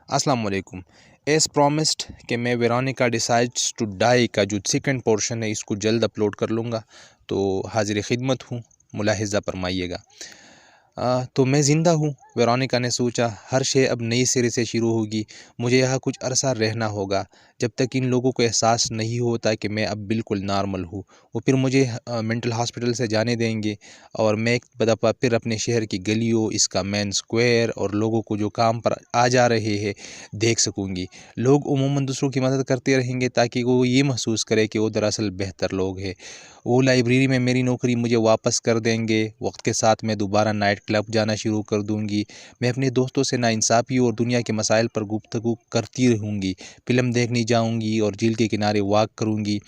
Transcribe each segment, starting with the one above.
السلام علیکم۔ As promised کہ میں ویرونیکا ڈیسائڈس ٹو ڈائی کا جو سیکنڈ پورشن ہے اس کو جلد اپلوڈ کر لوں گا، تو حاضر خدمت ہوں، ملاحظہ فرمائیے گا۔ تو میں زندہ ہوں۔ ویرونیکا نے سوچا ہر شے اب نئی سرے سے شروع ہوگی، مجھے یہاں کچھ عرصہ رہنا ہوگا جب تک ان لوگوں کو احساس نہیں ہوتا کہ میں اب بالکل نارمل ہوں۔ وہ پھر مجھے مینٹل ہاسپٹل سے جانے دیں گے اور میں ایک دفعہ پھر اپنے شہر کی گلیوں، اس کا مین سکوائر اور لوگوں کو جو کام پر آ جا رہے ہیں دیکھ سکوں گی۔ لوگ عموماً دوسروں کی مدد کرتے رہیں گے تاکہ وہ یہ محسوس کرے کہ وہ دراصل بہتر لوگ ہیں۔ وہ لائبریری میں میری نوکری مجھے واپس کر دیں گے۔ وقت کے ساتھ میں دوبارہ نائٹ کلب جانا شروع کر دوں گی۔ میں اپنے دوستوں سے ناانصافی اور دنیا کے مسائل پر گفتگو کرتی رہوں گی۔ فلم دیکھنے جاؤں گی اور جھیل کے کنارے واک کروں گی،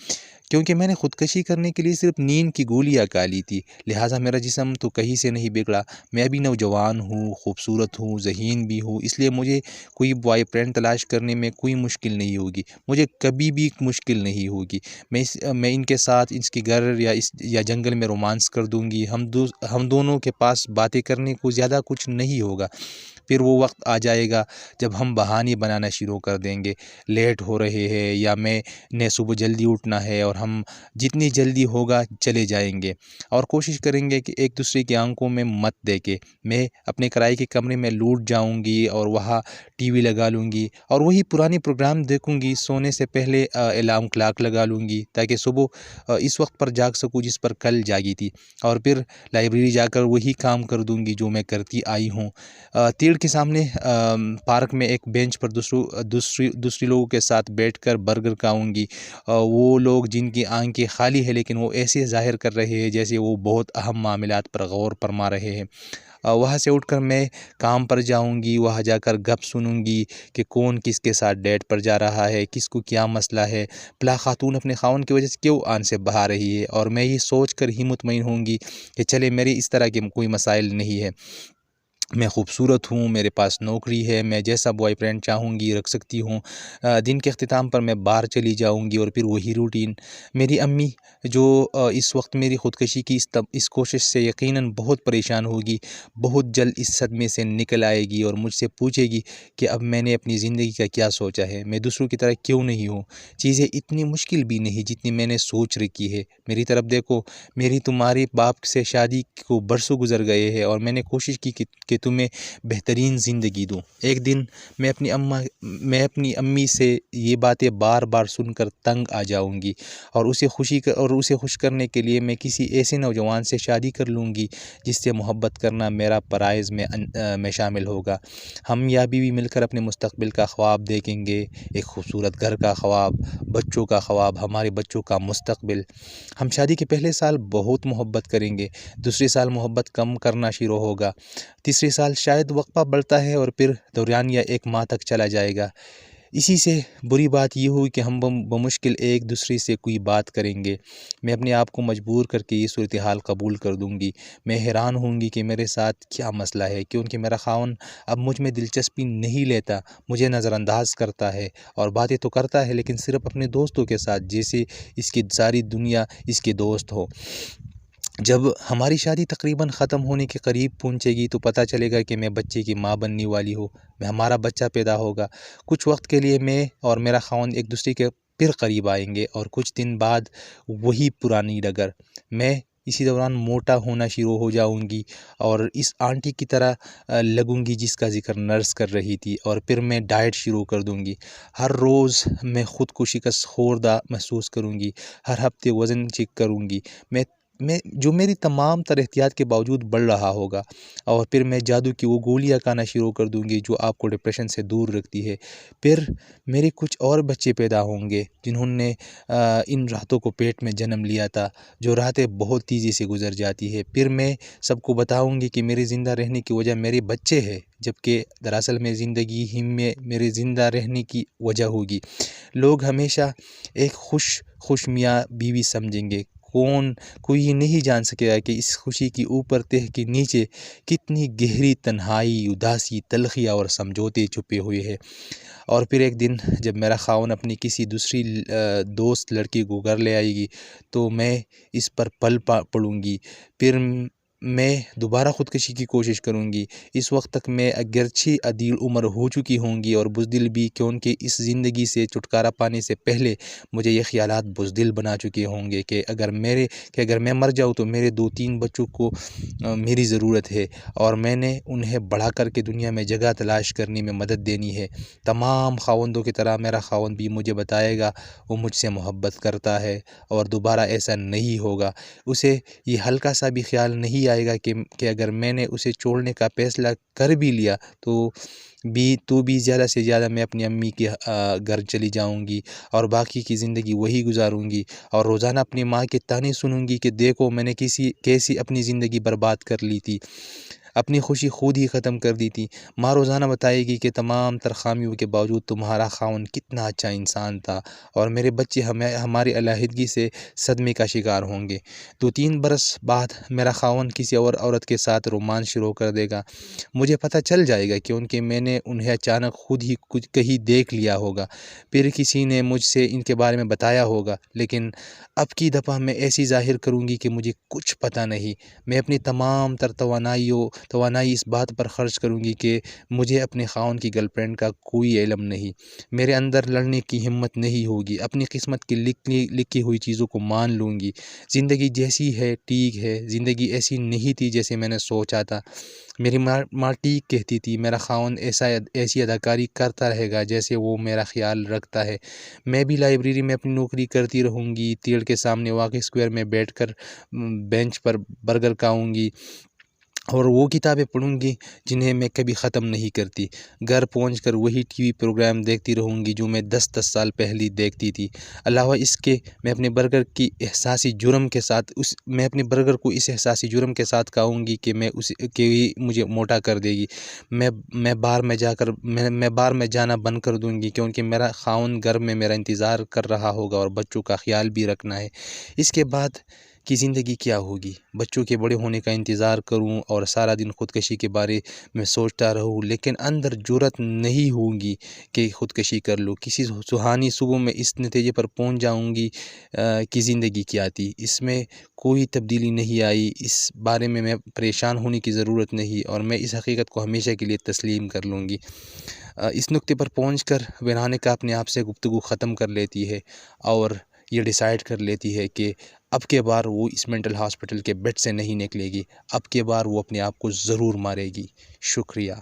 کیونکہ میں نے خودکشی کرنے کے لیے صرف نیند کی گولیاں کھا لی تھی۔ لہٰذا میرا جسم تو کہیں سے نہیں بگڑا، میں ابھی نوجوان ہوں، خوبصورت ہوں، ذہین بھی ہوں، اس لیے مجھے کوئی بوائے فرینڈ تلاش کرنے میں کوئی مشکل نہیں ہوگی، مجھے کبھی بھی مشکل نہیں ہوگی۔ میں ان کے ساتھ اس کے گھر یا جنگل میں رومانس کر دوں گی۔ ہم دونوں کے پاس باتیں کرنے کو زیادہ کچھ نہیں ہوگا۔ پھر وہ وقت آ جائے گا جب ہم بہانے بنانا شروع کر دیں گے، لیٹ ہو رہے ہیں یا میں نے صبح جلدی اٹھنا ہے، اور ہم جتنی جلدی ہوگا چلے جائیں گے اور کوشش کریں گے کہ ایک دوسرے کی آنکھوں میں مت دیکھیں۔ میں اپنے کرائے کے کمرے میں لوٹ جاؤں گی اور وہاں ٹی وی لگا لوں گی اور وہی پرانے پروگرام دیکھوں گی۔ سونے سے پہلے الارم کلاک لگا لوں گی تاکہ صبح اس وقت پر جاگ سکوں جس پر کل جاگی تھی، اور پھر لائبریری جا کر وہی کام کر دوں گی جو میں کرتی آئی ہوں۔ تیڑ کے سامنے پارک میں ایک بینچ پر دوسری لوگوں کے ساتھ بیٹھ کر برگر کھاؤں گی۔ وہ لوگ جن کی آنکھیں خالی ہے لیکن وہ ایسے ظاہر کر رہے ہیں جیسے وہ بہت اہم معاملات پر غور فرما رہے ہیں۔ وہاں سے اٹھ کر میں کام پر جاؤں گی، وہاں جا کر گپ سنوں گی کہ کون کس کے ساتھ ڈیٹ پر جا رہا ہے، کس کو کیا مسئلہ ہے، فلاں خاتون اپنے خاوند کی وجہ سے کیوں آن سے بہا رہی ہے، اور میں یہ سوچ کر ہی مطمئن ہوں گی کہ چلے میرے اس طرح کے کوئی مسائل نہیں ہے، میں خوبصورت ہوں، میرے پاس نوکری ہے، میں جیسا بوائے فرینڈ چاہوں گی رکھ سکتی ہوں۔ دن کے اختتام پر میں باہر چلی جاؤں گی اور پھر وہی روٹین۔ میری امی جو اس وقت میری خودکشی کی اس کوشش سے یقیناً بہت پریشان ہوگی، بہت جلد اس صدمے سے نکل آئے گی اور مجھ سے پوچھے گی کہ اب میں نے اپنی زندگی کا کیا سوچا ہے، میں دوسروں کی طرح کیوں نہیں ہوں، چیزیں اتنی مشکل بھی نہیں جتنی میں نے سوچ رکھی ہے۔ میری طرف دیکھو، میری تمہارے باپ سے شادی کو برسوں گزر گئے ہیں اور میں نے کوشش کی کہ تمہیں بہترین زندگی دوں۔ ایک دن میں اپنی امی سے یہ باتیں بار بار سن کر تنگ آ جاؤں گی اور اسے خوش کرنے کے لیے میں کسی ایسے نوجوان سے شادی کر لوں گی جس سے محبت کرنا میرا فرائض میں شامل ہوگا۔ ہم یا بیوی مل کر اپنے مستقبل کا خواب دیکھیں گے، ایک خوبصورت گھر کا خواب، بچوں کا خواب، ہمارے بچوں کا مستقبل۔ ہم شادی کے پہلے سال بہت محبت کریں گے، دوسرے سال محبت کم کرنا شروع ہوگا، تیسرے سال شاید وقفہ بڑھتا ہے اور پھر دورانیہ ایک ماہ تک چلا جائے گا۔ اسی سے بری بات یہ ہوئی کہ ہم بمشکل ایک دوسرے سے کوئی بات کریں گے۔ میں اپنے آپ کو مجبور کر کے یہ صورتحال قبول کر دوں گی۔ میں حیران ہوں گی کہ میرے ساتھ کیا مسئلہ ہے، کیونکہ میرا خاوند اب مجھ میں دلچسپی نہیں لیتا، مجھے نظر انداز کرتا ہے اور باتیں تو کرتا ہے لیکن صرف اپنے دوستوں کے ساتھ، جیسے اس کی ساری دنیا اس کے دوست ہو۔ جب ہماری شادی تقریباً ختم ہونے کے قریب پہنچے گی تو پتہ چلے گا کہ میں بچے کی ماں بننے والی ہوں، ہمارا بچہ پیدا ہوگا۔ کچھ وقت کے لیے میں اور میرا خاوند ایک دوسرے کے پھر قریب آئیں گے اور کچھ دن بعد وہی پرانی ڈگر۔ میں اسی دوران موٹا ہونا شروع ہو جاؤں گی اور اس آنٹی کی طرح لگوں گی جس کا ذکر نرس کر رہی تھی، اور پھر میں ڈائٹ شروع کر دوں گی۔ ہر روز میں خود کو شکست خوردہ محسوس کروں گی، ہر ہفتے وزن چیک کروں گی، جو میری تمام تر احتیاط کے باوجود بڑھ رہا ہوگا، اور پھر میں جادو کی وہ گولیاں کھانا شروع کر دوں گی جو آپ کو ڈپریشن سے دور رکھتی ہے۔ پھر میرے کچھ اور بچے پیدا ہوں گے جنہوں نے ان راتوں کو پیٹ میں جنم لیا تھا، جو راتیں بہت تیزی سے گزر جاتی ہے۔ پھر میں سب کو بتاؤں گی کہ میرے زندہ رہنے کی وجہ میرے بچے ہے، جبکہ دراصل میں زندگی ہی میں میرے زندہ رہنے کی وجہ ہوگی۔ لوگ ہمیشہ ایک خوش میاں بیوی سمجھیں گے۔ کوئی یہ نہیں جان سکے گا کہ اس خوشی کی اوپر تہ کے نیچے کتنی گہری تنہائی، اداسی، تلخیاں اور سمجھوتے چھپے ہوئے ہیں۔ اور پھر ایک دن جب میرا خاوند اپنی کسی دوسری دوست لڑکی کو گھر لے آئے گی تو میں اس پر پل پڑوں گی۔ پھر میں دوبارہ خودکشی کی کوشش کروں گی۔ اس وقت تک میں اگرچہ عدیل عمر ہو چکی ہوں گی اور بزدل بھی، کیونکہ اس زندگی سے چھٹکارا پانے سے پہلے مجھے یہ خیالات بزدل بنا چکے ہوں گے کہ اگر میں مر جاؤں تو میرے 2-3 بچوں کو میری ضرورت ہے، اور میں نے انہیں بڑھا کر کے دنیا میں جگہ تلاش کرنے میں مدد دینی ہے۔ تمام خاوندوں کی طرح میرا خاوند بھی مجھے بتائے گا وہ مجھ سے محبت کرتا ہے اور دوبارہ ایسا نہیں ہوگا۔ اسے یہ ہلکا سا بھی خیال نہیں آئے گا کہ اگر میں نے اسے چھوڑنے کا فیصلہ کر بھی لیا تو بھی زیادہ سے زیادہ میں اپنی امی کے گھر چلی جاؤں گی اور باقی کی زندگی وہی گزاروں گی، اور روزانہ اپنی ماں کے طعنے سنوں گی کہ دیکھو میں نے کیسی اپنی زندگی برباد کر لی تھی، اپنی خوشی خود ہی ختم کر دی تھی۔ ماں روزانہ بتائے گی کہ تمام تر خامیوں کے باوجود تمہارا خاوند کتنا اچھا انسان تھا، اور میرے بچے ہماری علیحدگی سے صدمے کا شکار ہوں گے۔ 2-3 برس بعد میرا خاوند کسی اور عورت کے ساتھ رومانس شروع کر دے گا۔ مجھے پتہ چل جائے گا کیونکہ میں نے انہیں اچانک خود ہی کہیں دیکھ لیا ہوگا، پھر کسی نے مجھ سے ان کے بارے میں بتایا ہوگا، لیکن اب کی دفعہ میں ایسی ظاہر کروں گی کہ مجھے کچھ پتہ نہیں۔ میں اپنی تمام تر توانائی اس بات پر خرچ کروں گی کہ مجھے اپنے خاوند کی گرل فرینڈ کا کوئی علم نہیں، میرے اندر لڑنے کی ہمت نہیں ہوگی، اپنی قسمت کی لکھی ہوئی چیزوں کو مان لوں گی۔ زندگی جیسی ہے ٹھیک ہے، زندگی ایسی نہیں تھی جیسے میں نے سوچا تھا۔ میری ماں ٹھیک کہتی تھی، میرا خاوند ایسی اداکاری کرتا رہے گا جیسے وہ میرا خیال رکھتا ہے۔ میں بھی لائبریری میں اپنی نوکری کرتی رہوں گی، تیڑ کے سامنے واقع اسکوائر میں بیٹھ کر بینچ پر برگر کھاؤں گی اور وہ کتابیں پڑھوں گی جنہیں میں کبھی ختم نہیں کرتی۔ گھر پہنچ کر وہی ٹی وی پروگرام دیکھتی رہوں گی جو میں 10 سال پہلے دیکھتی تھی۔ علاوہ اس کے میں اپنے برگر کو اس احساسی جرم کے ساتھ کھاؤں گی کہ مجھے موٹا کر دے گی۔ میں بار میں جانا بند کر دوں گی کیونکہ میرا خاوند گھر میں میرا انتظار کر رہا ہوگا اور بچوں کا خیال بھی رکھنا ہے۔ اس کے بعد کی زندگی کیا ہوگی؟ بچوں کے بڑے ہونے کا انتظار کروں اور سارا دن خودکشی کے بارے میں سوچتا رہوں، لیکن اندر جرأت نہیں ہوگی کہ خودکشی کر لوں۔ کسی سہانی صبح میں اس نتیجے پر پہنچ جاؤں گی کہ زندگی کیا تھی، اس میں کوئی تبدیلی نہیں آئی، اس بارے میں پریشان ہونے کی ضرورت نہیں، اور میں اس حقیقت کو ہمیشہ کے لیے تسلیم کر لوں گی۔ اس نقطے پر پہنچ کر ویرونیکا اپنے آپ سے گفتگو ختم کر لیتی ہے اور یہ ڈیسائیڈ کر لیتی ہے کہ اب کے بار وہ اس مینٹل ہاسپٹل کے بیڈ سے نہیں نکلے گی، اب کے بار وہ اپنے آپ کو ضرور مارے گی۔ شکریہ۔